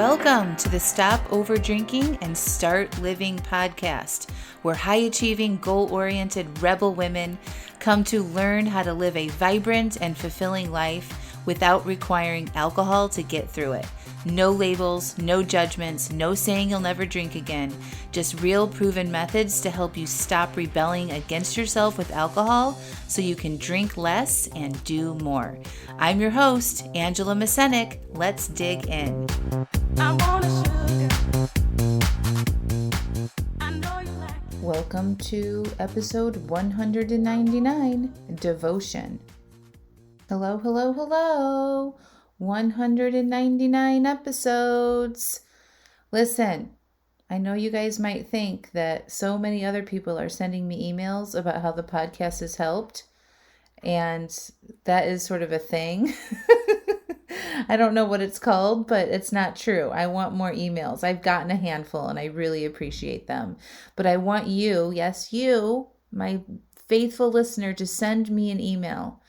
Welcome to the Stop Over Drinking and Start Living podcast, where high-achieving, goal-oriented rebel women come to learn how to live a vibrant and fulfilling life without requiring alcohol to get through it. No labels, no judgments, no saying you'll never drink again. Just real proven methods to help you stop rebelling against yourself with alcohol so you can drink less and do more. I'm your host, Angela Mascenik. Let's dig in. Welcome to episode 199, Devotion. Hello, hello, hello. 199 episodes. Listen, I know you guys might think that so many other people are sending me emails about how the podcast has helped, and that is sort of a thing. I don't know what it's called, but it's not true. I want more emails. I've gotten a handful and I really appreciate them. But I want you, yes, you, my faithful listener, to send me an email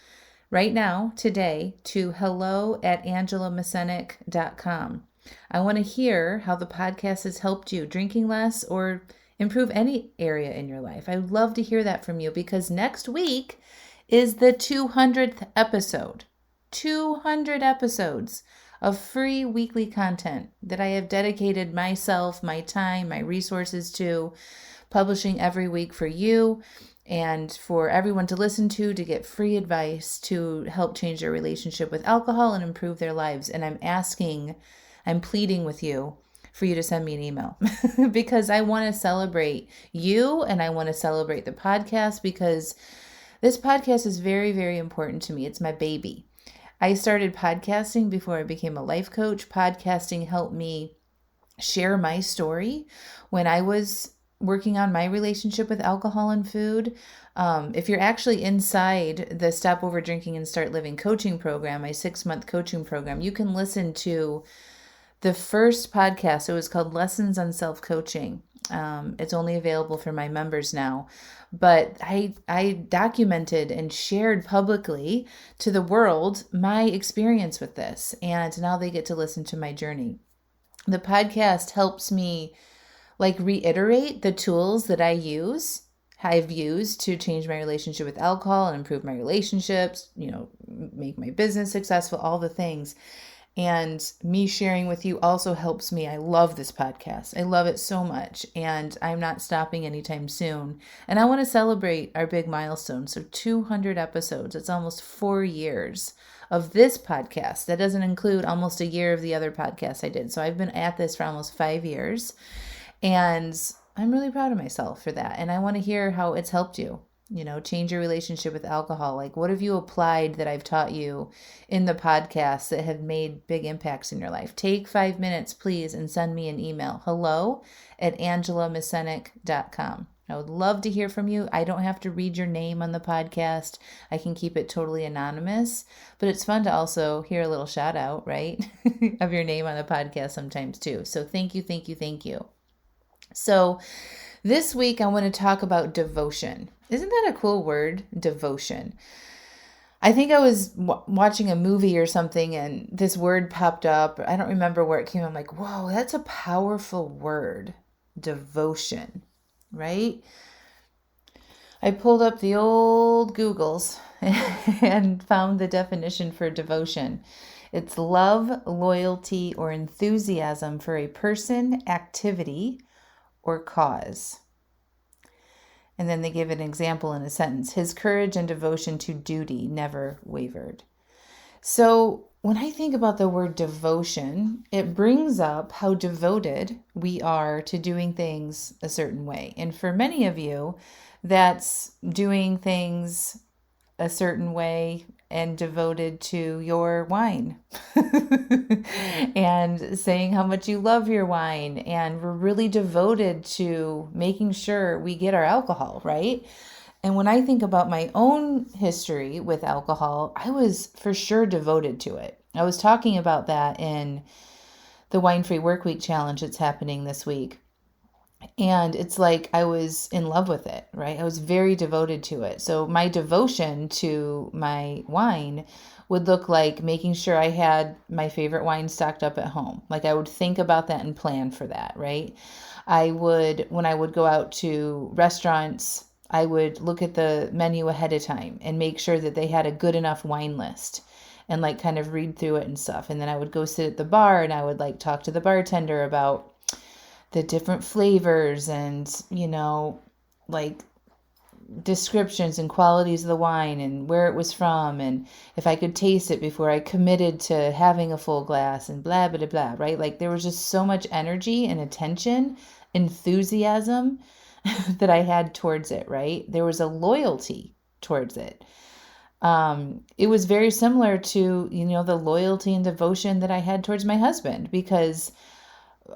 right now, today, to hello@angelamascenik.com. I want to hear how the podcast has helped you drinking less or improve any area in your life. I would love to hear that from you because next week is the 200th episode. 200 episodes of free weekly content that I have dedicated myself, my time, my resources to publishing every week for you and for everyone to listen to get free advice to help change their relationship with alcohol and improve their lives. And I'm pleading with you for you to send me an email because I want to celebrate you and I want to celebrate the podcast because this podcast is very, very important to me. It's my baby. I started podcasting before I became a life coach. Podcasting helped me share my story when I was working on my relationship with alcohol and food. If you're actually inside the Stop Over Drinking and Start Living coaching program, my 6-month coaching program, you can listen to the first podcast. It was called Lessons on Self-Coaching. It's only available for my members now. But I documented and shared publicly to the world my experience with this. And now they get to listen to my journey. The podcast helps me reiterate the tools that I've used to change my relationship with alcohol and improve my relationships, make my business successful, all the things. And me sharing with you also helps me. I love this podcast. I love it so much. And I'm not stopping anytime soon. And I want to celebrate our big milestone. So 200 episodes. It's almost 4 years of this podcast. That doesn't include almost a year of the other podcasts I did. So I've been at this for almost 5 years. And I'm really proud of myself for that. And I want to hear how it's helped you. Change your relationship with alcohol. What have you applied that I've taught you in the podcast that have made big impacts in your life? Take 5 minutes, please, and send me an email. hello@angelamascenik.com. I would love to hear from you. I don't have to read your name on the podcast. I can keep it totally anonymous, but it's fun to also hear a little shout out, right? of your name on the podcast sometimes too. So thank you, thank you, thank you. So this week I want to talk about devotion. Isn't that a cool word? Devotion. I think I was watching a movie or something and this word popped up. I don't remember where it came. I'm like, whoa, that's a powerful word. Devotion, right? I pulled up the old Googles and found the definition for devotion. It's love, loyalty, or enthusiasm for a person, activity, or cause. And then they give an example in a sentence. His courage and devotion to duty never wavered. So when I think about the word devotion, it brings up how devoted we are to doing things a certain way. And for many of you, that's doing things a certain way and devoted to your wine and saying how much you love your wine. And we're really devoted to making sure we get our alcohol, right? And when I think about my own history with alcohol, I was for sure devoted to it. I was talking about that in the Wine Free Workweek Challenge that's happening this week. And it's like I was in love with it, right? I was very devoted to it. So my devotion to my wine would look like making sure I had my favorite wine stocked up at home. Like I would think about that and plan for that, right? When I would go out to restaurants, I would look at the menu ahead of time and make sure that they had a good enough wine list and like kind of read through it and stuff. And then I would go sit at the bar and I would like talk to the bartender about the different flavors and, like descriptions and qualities of the wine and where it was from and if I could taste it before I committed to having a full glass and blah, blah, blah, right? Like there was just so much energy and attention, enthusiasm that I had towards it, right? There was a loyalty towards it. It was very similar to, the loyalty and devotion that I had towards my husband because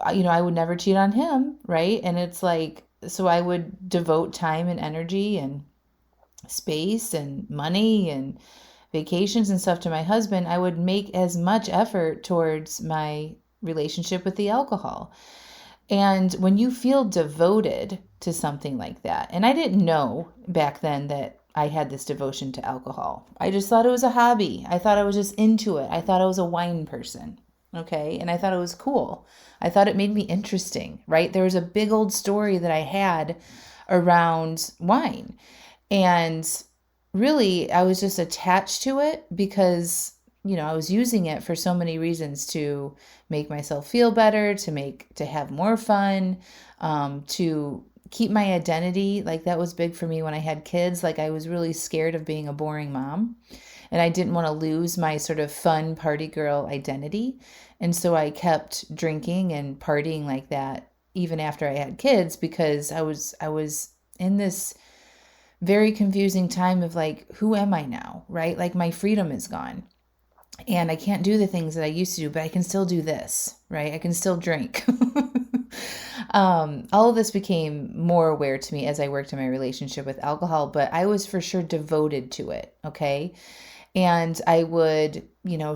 I would never cheat on him, right? And it's like, so I would devote time and energy and space and money and vacations and stuff to my husband. I would make as much effort towards my relationship with the alcohol. And when you feel devoted to something like that, and I didn't know back then that I had this devotion to alcohol. I just thought it was a hobby. I thought I was just into it. I thought I was a wine person. Okay. And I thought it was cool. I thought it made me interesting, right? There was a big old story that I had around wine. And really, I was just attached to it because, I was using it for so many reasons to make myself feel better, to have more fun, to keep my identity. Like that was big for me when I had kids. Like I was really scared of being a boring mom. And I didn't want to lose my sort of fun party girl identity. And so I kept drinking and partying like that even after I had kids because I was in this very confusing time of like, who am I now, right? Like my freedom is gone. And I can't do the things that I used to do, but I can still do this, right? I can still drink. All of this became more aware to me as I worked in my relationship with alcohol, but I was for sure devoted to it, okay? And I would,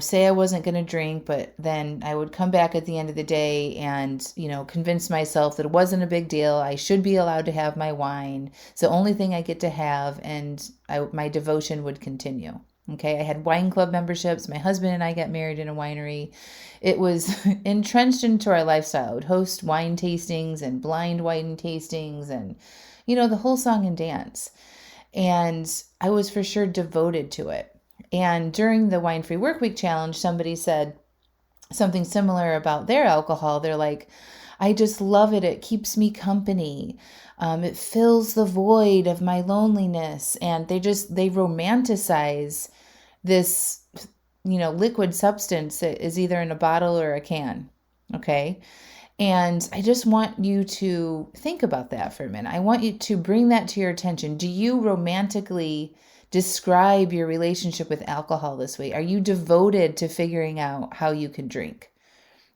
say I wasn't going to drink, but then I would come back at the end of the day and, convince myself that it wasn't a big deal. I should be allowed to have my wine. It's the only thing I get to have. And my devotion would continue. Okay. I had wine club memberships. My husband and I got married in a winery. It was entrenched into our lifestyle. I would host wine tastings and blind wine tastings and, the whole song and dance. And I was for sure devoted to it. And during the Wine Free Workweek Challenge, somebody said something similar about their alcohol. They're like, I just love it. It keeps me company. It fills the void of my loneliness. And they romanticize this, liquid substance that is either in a bottle or a can. Okay. And I just want you to think about that for a minute. I want you to bring that to your attention. Do you romantically describe your relationship with alcohol this way? Are you devoted to figuring out how you can drink?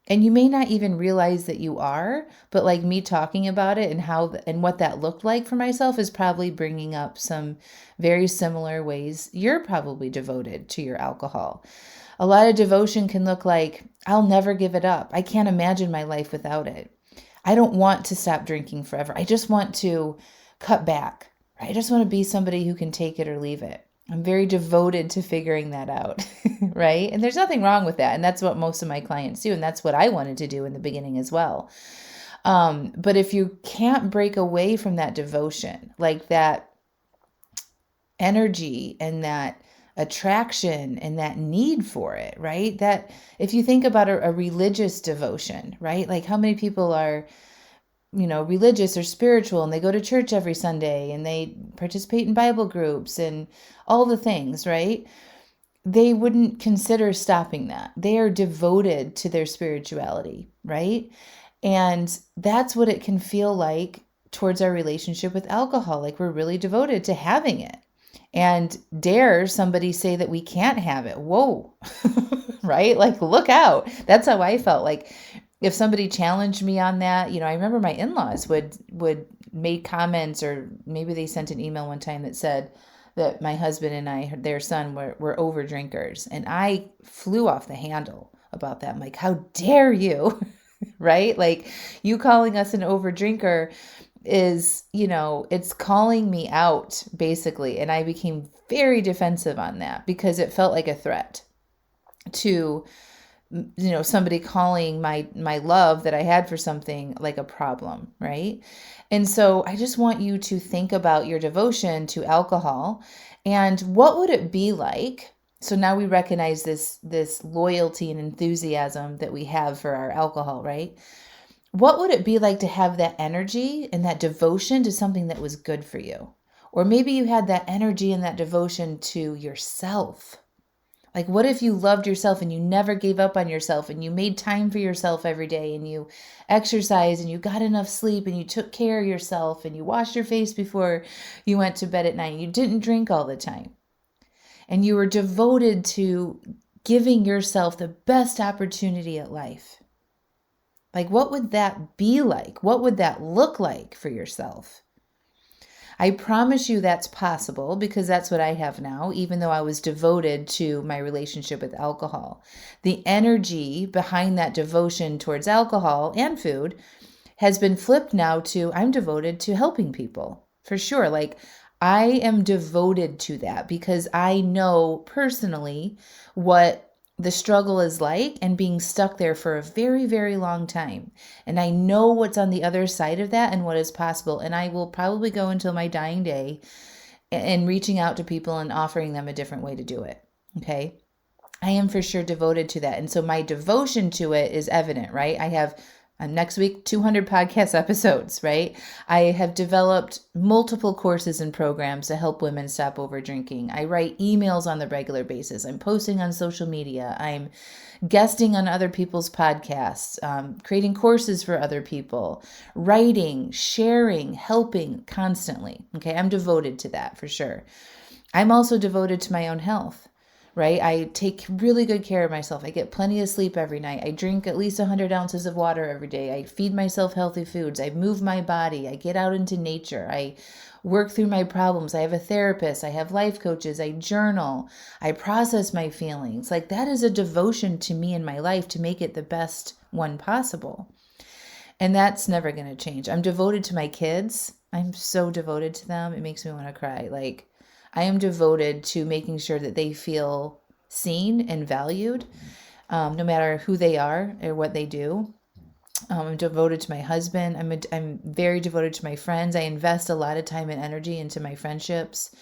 And you may not even realize that you are, but like me talking about it and what that looked like for myself is probably bringing up some very similar ways you're probably devoted to your alcohol. A lot of devotion can look like, I'll never give it up. I can't imagine my life without it. I don't want to stop drinking forever. I just want to cut back. I just want to be somebody who can take it or leave it. I'm very devoted to figuring that out, right? And there's nothing wrong with that. And that's what most of my clients do. And that's what I wanted to do in the beginning as well. But if you can't break away from that devotion, like that energy and that attraction and that need for it, right? That if you think about a religious devotion, right? Like how many people are religious or spiritual and they go to church every Sunday and they participate in Bible groups and all the things, right? They wouldn't consider stopping that. They are devoted to their spirituality, right? And that's what it can feel like towards our relationship with alcohol. Like we're really devoted to having it. And dare somebody say that we can't have it. Whoa, right? Like, look out. That's how I felt. Like, if somebody challenged me on that, I remember my in-laws would make comments, or maybe they sent an email one time that said that my husband and their son were over drinkers. And I flew off the handle about that. I'm like, how dare you, right? Like you calling us an overdrinker is, it's calling me out basically. And I became very defensive on that because it felt like a threat to, somebody calling my love that I had for something like a problem, right? And so I just want you to think about your devotion to alcohol and what would it be like. So now we recognize this loyalty and enthusiasm that we have for our alcohol, right? What would it be like to have that energy and that devotion to something that was good for you? Or maybe you had that energy and that devotion to yourself. Like, what if you loved yourself and you never gave up on yourself and you made time for yourself every day and you exercised and you got enough sleep and you took care of yourself and you washed your face before you went to bed at night and you didn't drink all the time and you were devoted to giving yourself the best opportunity at life? Like, what would that be like? What would that look like for yourself? I promise you that's possible because that's what I have now, even though I was devoted to my relationship with alcohol. The energy behind that devotion towards alcohol and food has been flipped now to I'm devoted to helping people, for sure. Like, I am devoted to that because I know personally what the struggle is like and being stuck there for a very, very long time. And I know what's on the other side of that and what is possible. And I will probably go until my dying day and reaching out to people and offering them a different way to do it. Okay. I am for sure devoted to that. And so my devotion to it is evident, right? I have next week, 200 podcast episodes, right? I have developed multiple courses and programs to help women stop over drinking. I write emails on the regular basis. I'm posting on social media. I'm guesting on other people's podcasts, creating courses for other people, writing, sharing, helping constantly. Okay, I'm devoted to that for sure. I'm also devoted to my own health. Right? I take really good care of myself. I get plenty of sleep every night. I drink at least 100 ounces of water every day. I feed myself healthy foods. I move my body. I get out into nature. I work through my problems. I have a therapist. I have life coaches. I journal. I process my feelings. Like, that is a devotion to me in my life to make it the best one possible. And that's never going to change. I'm devoted to my kids. I'm so devoted to them. It makes me want to cry. Like, I am devoted to making sure that they feel seen and valued, no matter who they are or what they do. I'm devoted to my husband. I'm very devoted to my friends. I invest a lot of time and energy into my friendships.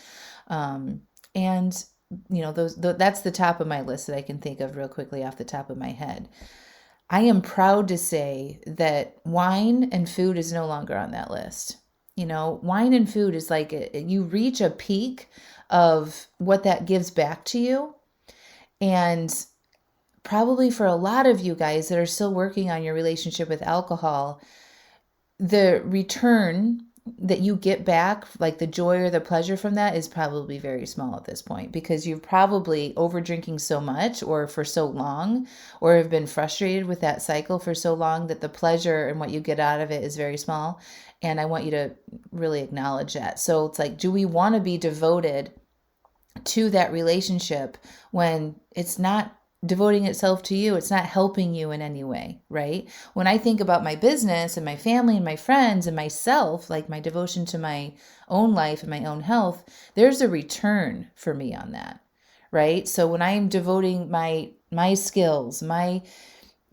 And that's the top of my list that I can think of real quickly off the top of my head. I am proud to say that wine and food is no longer on that list. Wine and food is like you reach a peak of what that gives back to you. And probably for a lot of you guys that are still working on your relationship with alcohol, the return that you get back, like the joy or the pleasure from that, is probably very small at this point because you've probably over drinking so much or for so long, or have been frustrated with that cycle for so long that the pleasure and what you get out of it is very small. And I want you to really acknowledge that. So it's like, do we want to be devoted to that relationship when it's not devoting itself to you? It's not helping you in any way, right? When I think about my business and my family and my friends and myself, like my devotion to my own life and my own health, there's a return for me on that, right? So when I'm devoting my skills, my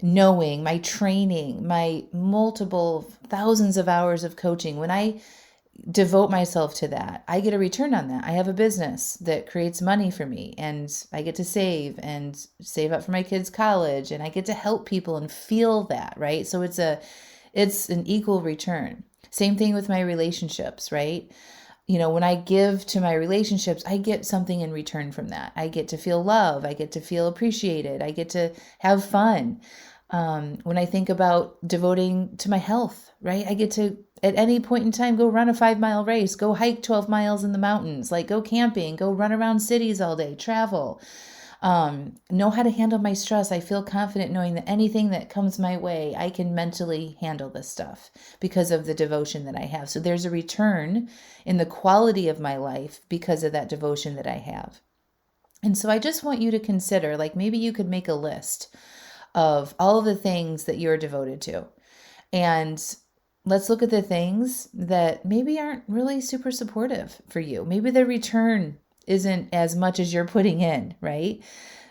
knowing, my training, my multiple thousands of hours of coaching, when I devote myself to that, I get a return on that. I have a business that creates money for me and I get to save up for my kids' college and I get to help people and feel that, right? So it's an equal return. Same thing with my relationships, right? When I give to my relationships, I get something in return from that. I get to feel love. I get to feel appreciated. I get to have fun. When I think about devoting to my health, right? I get to, at any point in time, go run a 5-mile race, go hike 12 miles in the mountains, like go camping, go run around cities all day, travel, know how to handle my stress. I feel confident knowing that anything that comes my way, I can mentally handle this stuff because of the devotion that I have. So there's a return in the quality of my life because of that devotion that I have. And so I just want you to consider, like maybe you could make a list of all of the things that you're devoted to. And let's look at the things that maybe aren't really super supportive for you. Maybe the return isn't as much as you're putting in, right?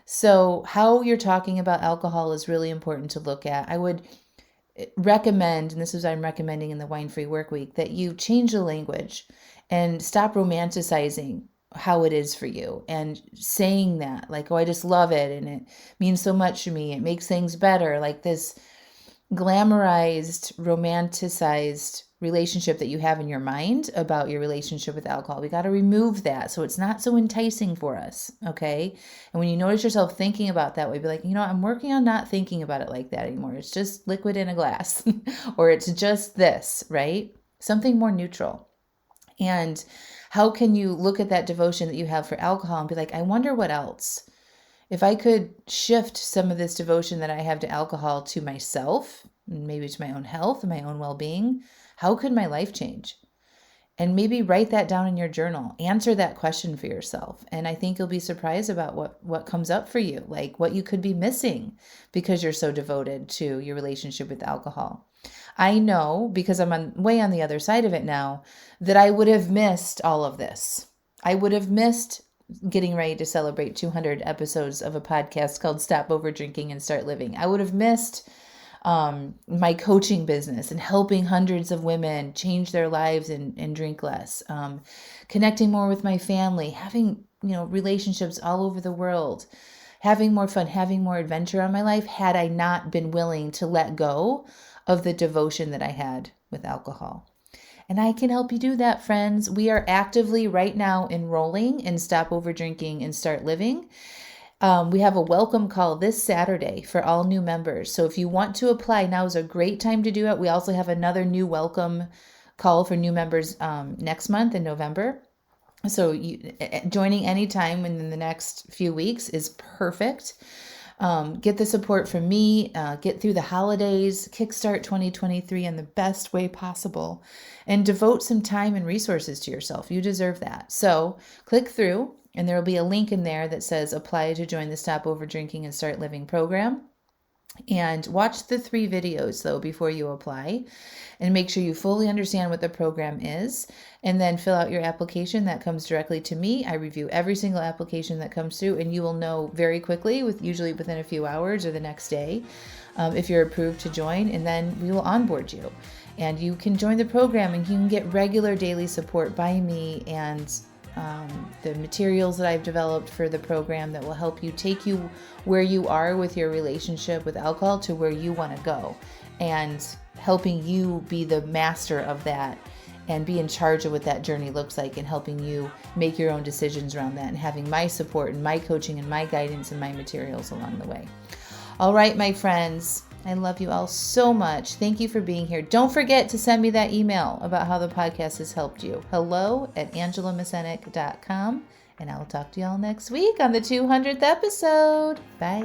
So how you're talking about alcohol is really important to look at. I would recommend, and this is what I'm recommending in the Wine Free Work Week, that you change the language and stop romanticizing how it is for you and saying that, like, oh, I just love it and it means so much to me. It makes things better. Like this glamorized, romanticized relationship that you have in your mind about your relationship with alcohol. We got to remove that so it's not so enticing for us, okay? And when you notice yourself thinking about that way, be like, I'm working on not thinking about it like that anymore. It's just liquid in a glass or it's just this, right? Something more neutral. And how can you look at that devotion that you have for alcohol and be like, I wonder what else? If I could shift some of this devotion that I have to alcohol to myself, maybe to my own health and my own well-being, how could my life change? And maybe write that down in your journal. Answer that question for yourself. And I think you'll be surprised about what comes up for you, like what you could be missing because you're so devoted to your relationship with alcohol. I know, because I'm way on the other side of it now, that I would have missed all of this. I would have missed getting ready to celebrate 200 episodes of a podcast called Stop Over Drinking and Start Living. I would have missed my coaching business and helping hundreds of women change their lives and drink less, connecting more with my family, having, relationships all over the world, having more fun, having more adventure on my life, had I not been willing to let go of the devotion that I had with alcohol. And I can help you do that, friends. We are actively right now enrolling in Stop Over Drinking and Start Living. We have a welcome call this Saturday for all new members. So if you want to apply, now is a great time to do it. We also have another new welcome call for new members next month in November. So joining anytime in the next few weeks is perfect. Get the support from me, get through the holidays, kickstart 2023 in the best way possible, and devote some time and resources to yourself. You deserve that. So click through, and there will be a link in there that says apply to join the Stop Over Drinking and Start Living program. And watch the 3 videos, though, before you apply, and make sure you fully understand what the program is, and then fill out your application. That comes directly to me. I review every single application that comes through, and you will know very quickly, usually within a few hours or the next day, if you're approved to join, and then we will onboard you. And you can join the program, and you can get regular daily support by me and the materials that I've developed for the program that will help you take you where you are with your relationship with alcohol to where you want to go, and helping you be the master of that and be in charge of what that journey looks like, and helping you make your own decisions around that, and having my support and my coaching and my guidance and my materials along the way. All right, my friends, I love you all so much. Thank you for being here. Don't forget to send me that email about how the podcast has helped you. hello@angelamascenik.com. And I will talk to you all next week on the 200th episode. Bye.